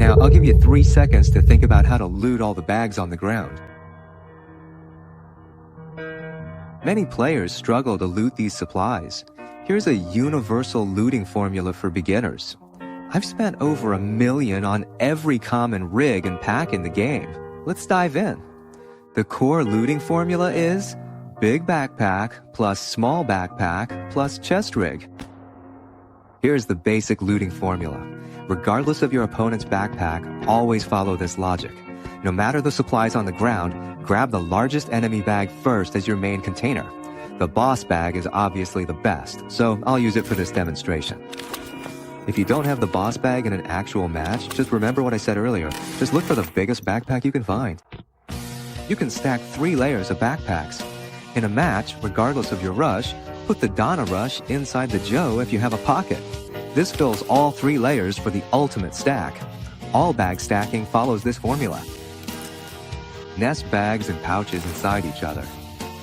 Now, I'll give you 3 seconds to think about how to loot all the bags on the ground. Many players struggle to loot these supplies. Here's a universal looting formula for beginners. I've spent over $1 million on every common rig and pack in the game. Let's dive in. The core looting formula is big backpack plus small backpack plus chest rig. Here's the basic looting formula. Regardless of your opponent's backpack, always follow this logic. No matter the supplies on the ground, grab the largest enemy bag first as your main container. The boss bag is obviously the best, so I'll use it for this demonstration. If you don't have the boss bag in an actual match, just remember what I said earlier. Just look for the biggest backpack you can find. You can stack 3 layers of backpacks. In a match, regardless of your rush, put the Donna Rush inside the Joe if you have a pocket. This fills all 3 layers for the ultimate stack. All bag stacking follows this formula. Nest bags and pouches inside each other.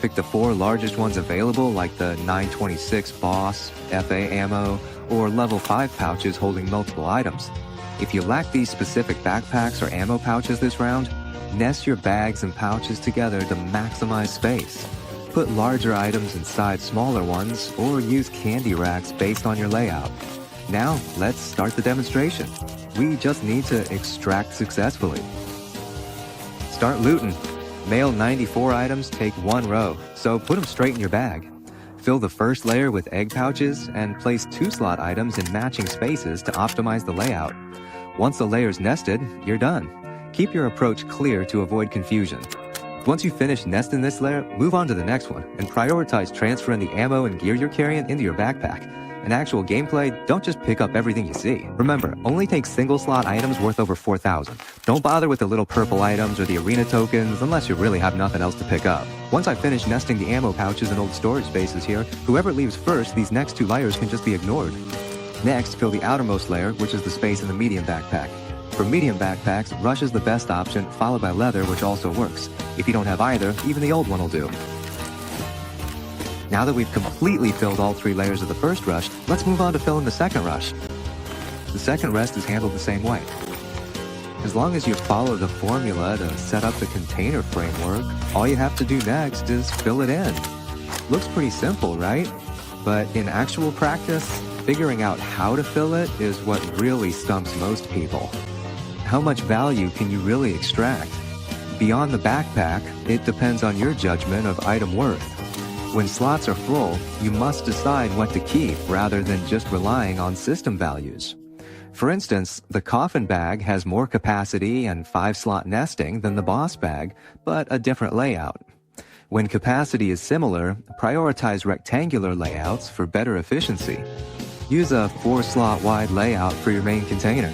Pick the 4 largest ones available, like the 926 Boss, FA ammo, or level 5 pouches holding multiple items. If you lack these specific backpacks or ammo pouches this round, nest your bags and pouches together to maximize space. Put larger items inside smaller ones, or use candy racks based on your layout. Now, let's start the demonstration. We just need to extract successfully. Start looting. Male 94 items take 1 row, so put them straight in your bag. Fill the first layer with egg pouches and place 2 slot items in matching spaces to optimize the layout. Once the layer's nested, you're done. Keep your approach clear to avoid confusion. Once you finish nesting this layer, move on to the next one and prioritize transferring the ammo and gear you're carrying into your backpack. In actual gameplay, don't just pick up everything you see. Remember, only take single slot items worth over 4,000. Don't bother with the little purple items or the arena tokens unless you really have nothing else to pick up. Once I finish nesting the ammo pouches and old storage spaces here, whoever leaves first, these next 2 layers can just be ignored. Next, fill the outermost layer, which is the space in the medium backpack. For medium backpacks, rush is the best option, followed by leather, which also works. If you don't have either, even the old one will do. Now that we've completely filled all 3 layers of the first rush, let's move on to filling the second rush. The second rest is handled the same way. As long as you follow the formula to set up the container framework, all you have to do next is fill it in. Looks pretty simple, right? But in actual practice, figuring out how to fill it is what really stumps most people. How much value can you really extract? Beyond the backpack, it depends on your judgment of item worth. When slots are full, you must decide what to keep rather than just relying on system values. For instance, the coffin bag has more capacity and 5-slot nesting than the boss bag, but a different layout. When capacity is similar, prioritize rectangular layouts for better efficiency. Use a 4-slot wide layout for your main container.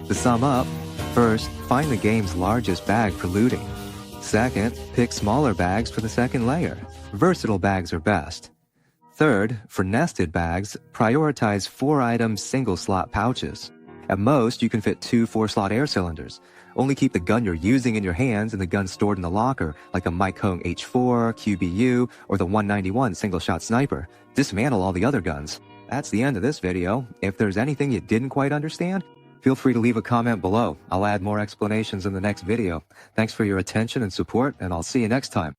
To sum up, first, find the game's largest bag for looting. Second, pick smaller bags for the second layer. Versatile bags are best. Third, for nested bags, prioritize 4-item single-slot pouches. At most, you can fit 2 4-slot air cylinders. Only keep the gun you're using in your hands and the gun stored in the locker, like a Mike Hung H4, QBU, or the 191 single-shot sniper. Dismantle all the other guns. That's the end of this video. If there's anything you didn't quite understand, feel free to leave a comment below. I'll add more explanations in the next video. Thanks for your attention and support, and I'll see you next time.